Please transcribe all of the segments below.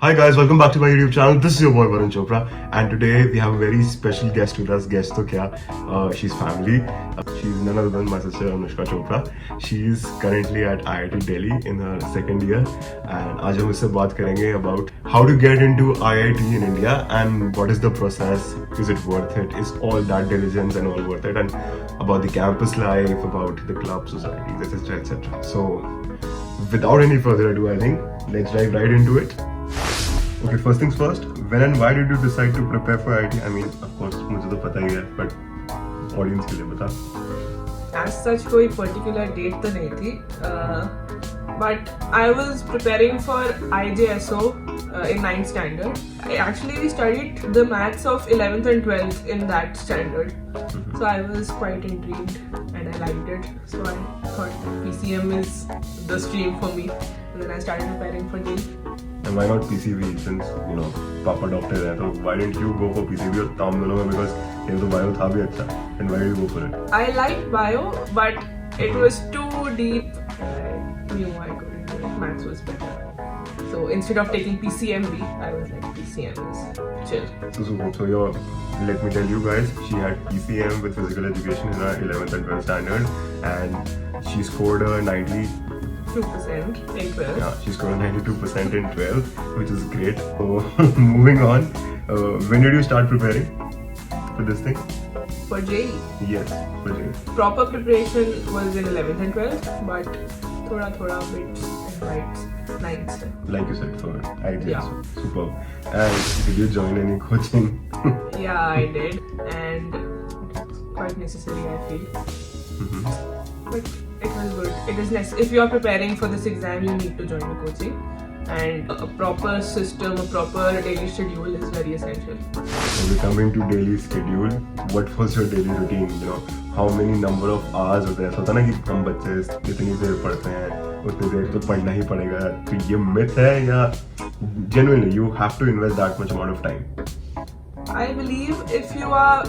Hi guys, welcome back to my YouTube channel. This is your boy Varun Chopra, and today we have a very special guest with us. Guest to kya? She's family. She's none other than my sister Anushka Chopra. She's currently at IIT Delhi in her second year, and आज हम इससे बात करेंगे about how to get into IIT in India and what is the process. Is it worth it? Is all that diligence and all worth it? And about the campus life, about the club societies, etc., etc. So, without any further ado, I think let's dive right into it. Okay, first things first, when and why did you decide to prepare for IIT? I mean, of course, मुझे तो पता ही है, but audience के लिए बता. As such, कोई particular date तो नहीं थी, but I was preparing for IJSO in 9th standard. We studied the maths of 11th and 12th in that standard. So I was quite intrigued and I liked it. So I thought PCM is the stream for me. And then I started preparing for JEE. And why not PCB since, you know, Papa doctor है, so why didn't you go for PCB और ताम दोनों में because ये तो bio था भी अच्छा. And why did you go for it? I liked bio, but it was too deep. I knew I couldn't do it. Maths was better. So instead of taking PCMB, I was like PCM is chill. So let me tell you guys, she had PCM with physical education in her 11th and 12th standard, and she scored a 92% in 12. Yeah, she scored a 92% in 12, which is great. So moving on, when did you start preparing for this thing? For JEE? Yes, for JEE. Proper preparation was in 11th and 12th, but thoda bits and bytes 9th. Like you said, for IIT. Yeah. Superb. And did you join any coaching? Yeah, I did, and quite necessary, I feel. But it was good. It is necessary. If you are preparing for this exam, you need to join the coaching, and a proper system, a proper daily schedule is very essential. So we're coming to daily schedule. What was your daily routine? You know, how many number of hours होते हैं? होता ना कि हम बच्चे इतनी देर पढ़ते हैं, उतनी देर तो पढ़ना ही पड़ेगा. तो ये myth है या genuinely you have to invest that much amount of time? I believe if you are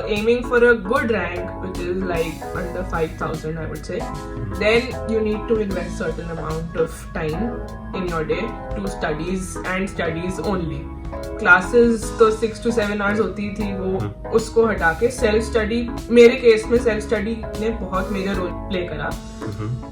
aiming for a good rank, which is like under 5,000, I would say, then you need to invest certain amount of time in your day to studies and studies only. Classes तो 6 to 7 hours होती थी, वो उसको हटा के self study, मेरे case में self study ने बहुत मेजर रोल प्ले करा.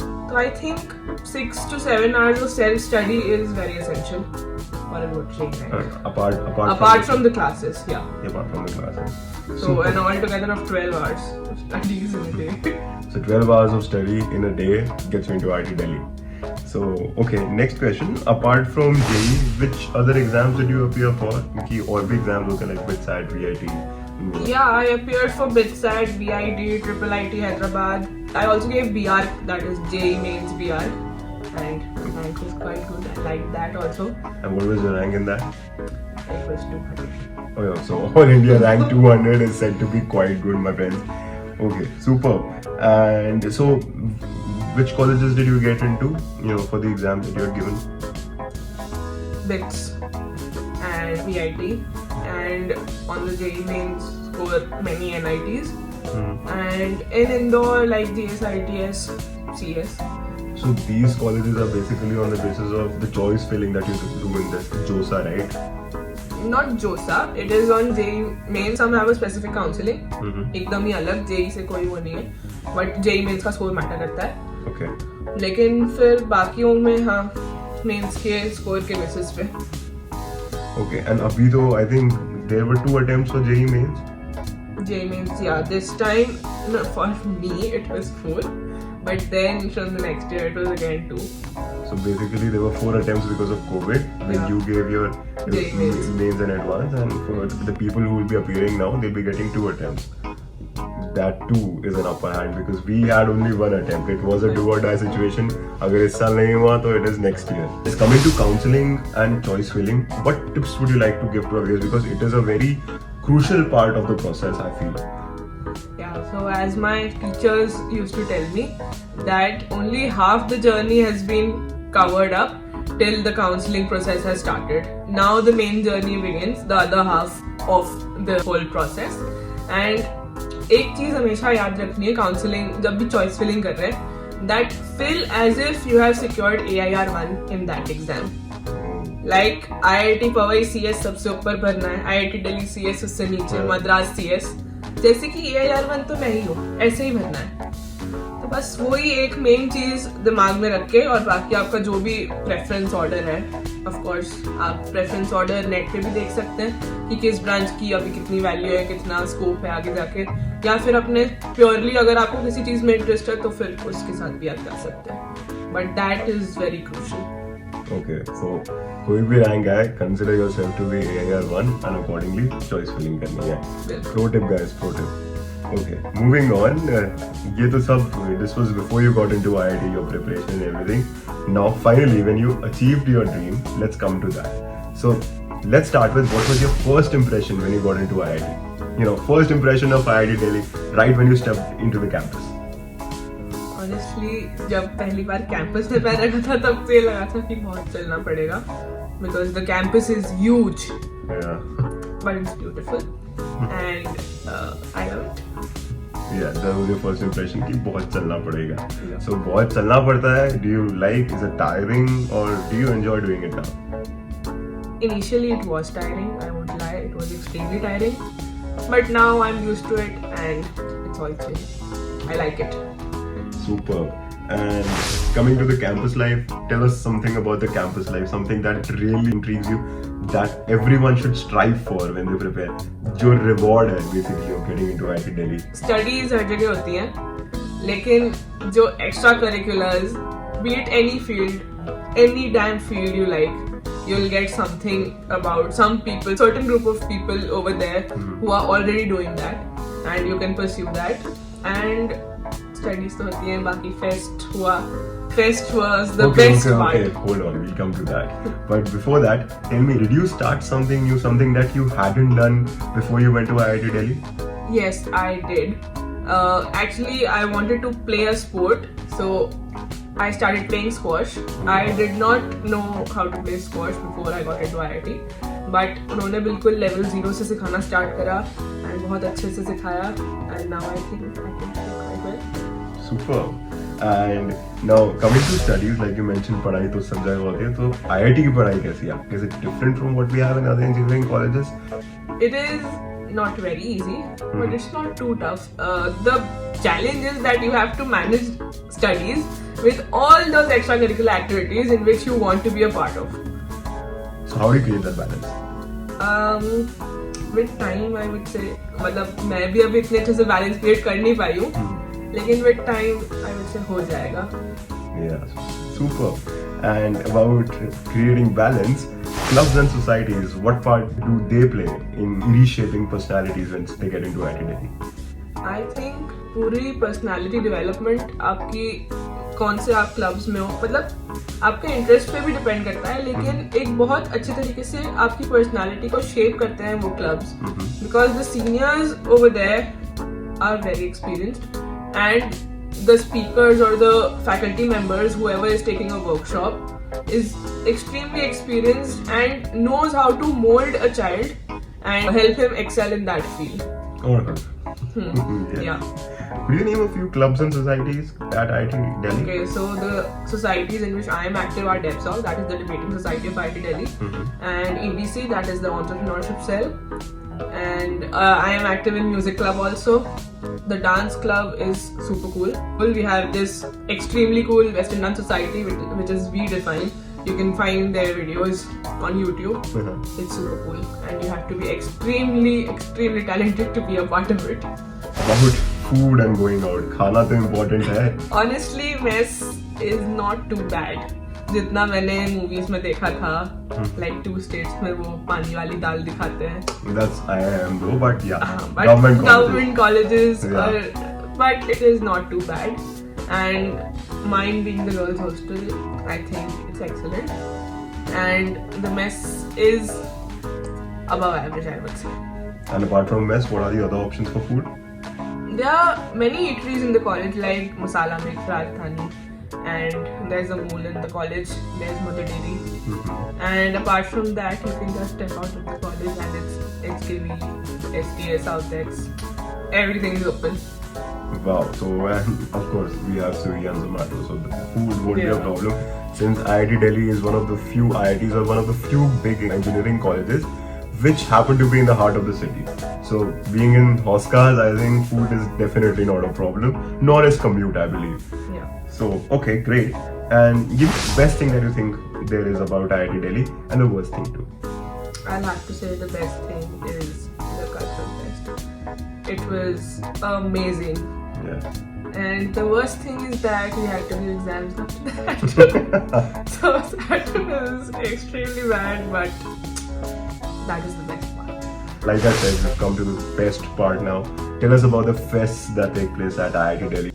तो I think 6 to 7 hours of self study is very essential for a good training. Apart from the classes, yeah. Apart from the classes. So an altogether of 12 hours of studies in a day. So 12 hours of study in a day gets you into IIT Delhi. So okay, next question. Apart from JEE, which other exams did you appear for? कि और भी exams होते हैं like BTech, VIT. Yeah, I appeared for BTech, VIT, IIT Hyderabad. I also gave BR, that is JEE Mains BR, and the rank was quite good. I liked that also. And what was your rank in that? It was 200. Oh yeah, so All India rank 200 is said to be quite good, my friends. Okay, superb. And so, which colleges did you get into? You know, for the exams that you had given? BITS and VIT, and on the JEE Mains score many NITs. And in Indore, like GSITS, CS. So these colleges are basically on the basis of the choice filling that you do in this JOSA, right? Not JOSA, it is on JEE Mains. Some have a specific counselling. एकदम ही अलग, JEE से कोई वो नहीं है. But JEE Mains का score matter करता है. Okay. लेकिन फिर बाकियों में हाँ Mains के score के basis पे. Okay, and अभी तो I think there were 2 attempts for JEE Mains. JEE Mains, yeah. This time, no, for me, it was 4. But then from the next year, it was again 2. So basically, there were 4 attempts because of COVID. When you gave your JEE mains in advance, and for the people who will be appearing now, they'll be getting 2 attempts. That too is an upper hand because we had only 1 attempt. It was a do or die situation. अगर इस साल नहीं हुआ तो it is next year. Just coming to counselling and choice filling, what tips would you like to give to our viewers, because it is a very crucial part of the process, I feel. Yeah, so as my teachers used to tell me that only half the journey has been covered up till the counselling process has started. Now the main journey begins, the other half of the whole process. And एक चीज हमेशा याद रखनी है counselling जब भी choice filling कर रहे हैं, that feel as if you have secured AIR 1 in that exam. Like IIT Powai CS सबसे ऊपर भरना है, IIT दिल्ली CS उससे नीचे, मद्रास CS, जैसे कि AIR1 तो मैं ही हूँ, ऐसे ही भरना है। तो बस वही एक मेन चीज दिमाग में रख के, और बाकी आपका जो भी प्रेफरेंस ऑर्डर है, ऑफ कोर्स आप प्रेफरेंस ऑर्डर नेट पे भी देख सकते हैं कि किस ब्रांच की अभी कितनी वैल्यू है, कितना स्कोप है आगे जाके, या फिर अपने प्योरली अगर आपको किसी चीज में इंटरेस्ट है तो फिर उसके साथ भी आप जा सकते हैं, but that is very crucial. Okay, so कोई भी रैंक है, consider yourself to be AIR1 and accordingly choice filling करनी है. Pro tip guys, pro tip. Okay, moving on. ये तो सब, this was before you got into IIT, your preparation and everything. Now finally, when you achieved your dream, let's come to that. So let's start with what was your first impression when you got into IIT? You know, first impression of IIT Delhi, right when you stepped into the campus. Honestly जब पहली बार campus में पैर रखा था तब तो ये लगा था कि बहुत चलना पड़ेगा, because the campus is huge but it's beautiful and I love it. Yeah, that was your first impression कि बहुत चलना पड़ेगा. So बहुत चलना पड़ता है. Do you like? Is it tiring or do you enjoy doing it now? Initially it was tiring, I won't lie, it was extremely tiring, but now I'm used to it and it's all chill. I like it. Superb. And coming to the campus life, tell us something about the campus life, something that really intrigues you, that everyone should strive for when they prepare. जो reward है basically of getting into IIT Delhi. Studies हर जगह होती हैं, लेकिन जो extra curriculars, be it any field, any damn field you like, you'll get something about some people, certain group of people over there who are already doing that, and you can pursue that. And studies तो होती हैं, बाकी fest was the best part. Okay, hold on, we'll come to that. But before that, tell me, did you start something new, something that you hadn't done before you went to IIT Delhi? Yes, I did. Actually, I wanted to play a sport, so I started playing squash. I did not know how to play squash before I got into IIT, but उन्होंने बिल्कुल level 0 से सिखाना start करा and बहुत अच्छे से सिखाया, and now I think I can play quite well. Super. And now coming to studies, like you mentioned, पढ़ाई तो सब जगह होती है, तो IIT की पढ़ाई कैसी है? Is it different from what we have in other engineering colleges? It is not very easy, but it's not too tough. The challenge is that you have to manage studies with all those extracurricular activities in which you want to be a part of. So how do you create that balance? With time, I would say, मतलब मैं भी अभी इतने अच्छे से balance create कर नहीं पाई हूँ, लेकिन with time, I would say हो जाएगा. Yeah, super. And about creating balance, clubs and societies, what part do they play in reshaping personalities when they get into IIT Delhi? I think पूरी personality development आपकी कौन से आप clubs में हो, मतलब आपके इंटरेस्ट पे भी डिपेंड करता है, लेकिन एक बहुत अच्छे तरीके से आपकी पर्सनालिटी को शेप करते हैं वो clubs, because the seniors over there are very experienced and the speakers or the faculty members, whoever is taking a workshop, is extremely experienced and knows how to mold a child and help him excel in that field. Yeah. Could you name a few clubs and societies at IIT Delhi? Okay, so the societies in which I am active are DEPSOC, that is the Debating Society of IIT Delhi, and EDC, that is the Entrepreneurship Cell, and I am active in music club also. The dance club is super cool. We have this extremely cool Western Dance Society, which is V-Define. You can find their videos on YouTube. It's super cool, and you have to be extremely talented to be a part of it. About food and going out, खाना तो important है. Honestly, mess is not too bad. जितना मैंने movies में देखा था, like 2 states में वो पानी वाली दाल दिखाते हैं. That's IIM though, but yeah, but government colleges, but it is not too bad. And mine being the girls' hostel, I think it's excellent. And the mess is above average, I would say. And apart from mess, what are the other options for food? There are many eateries in the college, like Masala Mix, Rajdhani, and there's a mall in the college, there's Mother Dairy. And apart from that, you can just step out of the college and it's HKV, STS, Southex, everything is open. Wow. So, and of course, we have Swiggy and Zomato, so the food won't be a Yeah. problem. Since IIT Delhi is one of the few IITs or one of the few big engineering colleges which happen to be in the heart of the city. So, being in Hoskas, I think food is definitely not a problem, nor is commute, I believe. Yeah. So, okay, great. And give me the best thing that you think there is about IIT Delhi and the worst thing too. I'll have to say the best thing is the cultural fest. It was amazing. Yeah. And the worst thing is that we had to do exams after that. So Saturn is extremely bad, but that is the best part. Like I said, we've come to the best part now. Tell us about the fests that take place at IIT Delhi.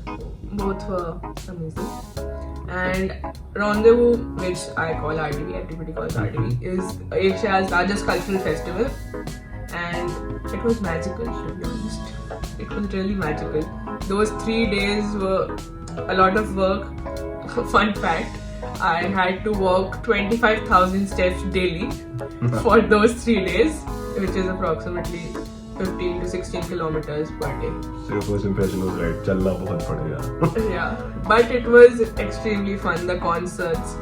Both were amazing. And Rendezvous, which I call RTV, everybody calls RTV, is Asia's largest cultural festival. And it was magical, to be honest. It was really magical. Those 3 days were a lot of work. Fun fact, I had to walk 25,000 steps daily for those 3 days, which is approximately 15 to 16 kilometers per day. So your first impression was right. Chalna bahut padega. Yeah, but it was extremely fun. The concerts,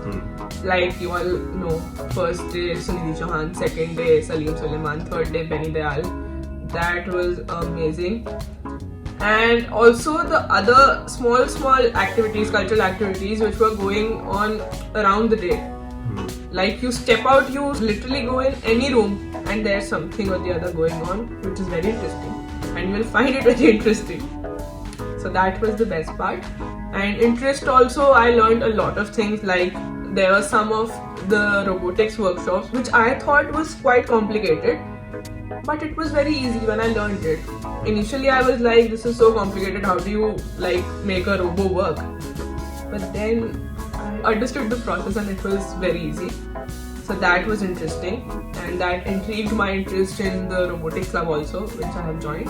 like you all know, first day Sunidhi Chauhan, second day Salim Suleiman, third day Benny Dayal. That was amazing. And also the other small activities, cultural activities, which were going on around the day. Like you step out, you literally go in any room and there's something or the other going on, which is very interesting. And you will find it very interesting. So that was the best part. And interest also, I learned a lot of things, like there were some of the robotics workshops, which I thought was quite complicated. But it was very easy when I learned it. Initially I was like, this is so complicated, how do you like make a robo work? But then I understood the process and it was very easy. So that was interesting, and that intrigued my interest in the robotics club also, which I have joined.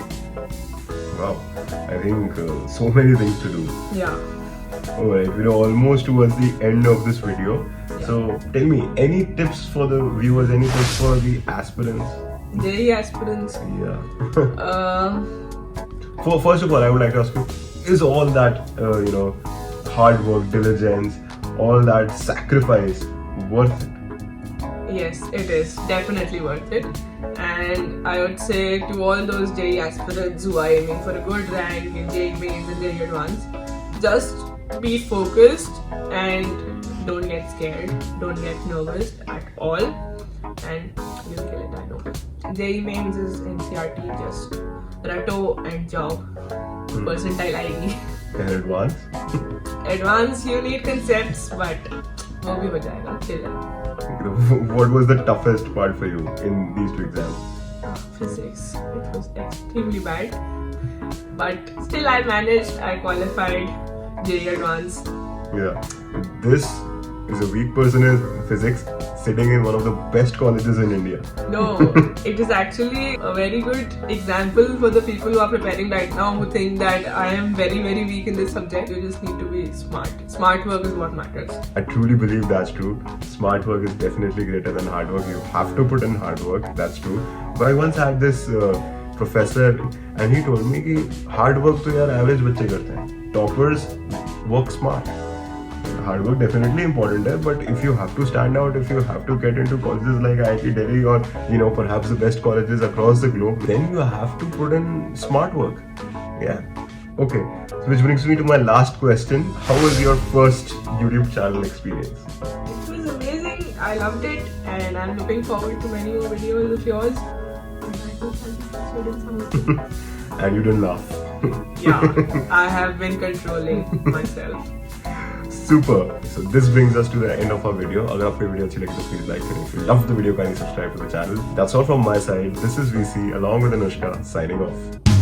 Wow. I think so many things to do. Yeah. Alright, we're almost towards the end of this video. So tell me, any tips for the viewers, any tips for the aspirants? JEE aspirants. Yeah. First of all, I would like to ask you, is all that, hard work, diligence, all that sacrifice worth it? Yes, it is definitely worth it. And I would say to all those JEE aspirants who are aiming for a good rank in JEE Mains and JEE Advanced, just be focused and don't get scared, don't get nervous at all, and you'll kill it, I know. JEE Mains is NCRT, just Rato and job, percentile ID. In advance? Advance, you need concepts, but wo bhi ho jayega, chill it. What was the toughest part for you in these two exams? Physics, it was extremely bad, but still I managed. I qualified JEE Advanced. Yeah. This is a weak person in physics sitting in one of the best colleges in India. No, it is actually a very good example for the people who are preparing right now, who think that I am very weak in this subject. You just need to be smart. Smart work is what matters. I truly believe that's true. Smart work is definitely greater than hard work. You have to put in hard work, that's true. But I once had this professor and he told me कि hard work तो यार average बच्चे करते हैं. Toppers work smart. Hard work definitely important, but if you have to stand out, if you have to get into colleges like IIT Delhi or perhaps the best colleges across the globe, then you have to put in smart work. Yeah. Okay. So which brings me to my last question. How was your first YouTube channel experience? It was amazing. I loved it, and I'm looking forward to many more videos of yours. And I hope I'll be in some of them. And you didn't laugh. Yeah, I have been controlling myself. Super. So this brings us to the end of our video. अगर आपको ये video अच्छी लगी तो please like it. If you love the video, kindly subscribe to the channel. That's all from my side. This is VC along with Anushka signing off.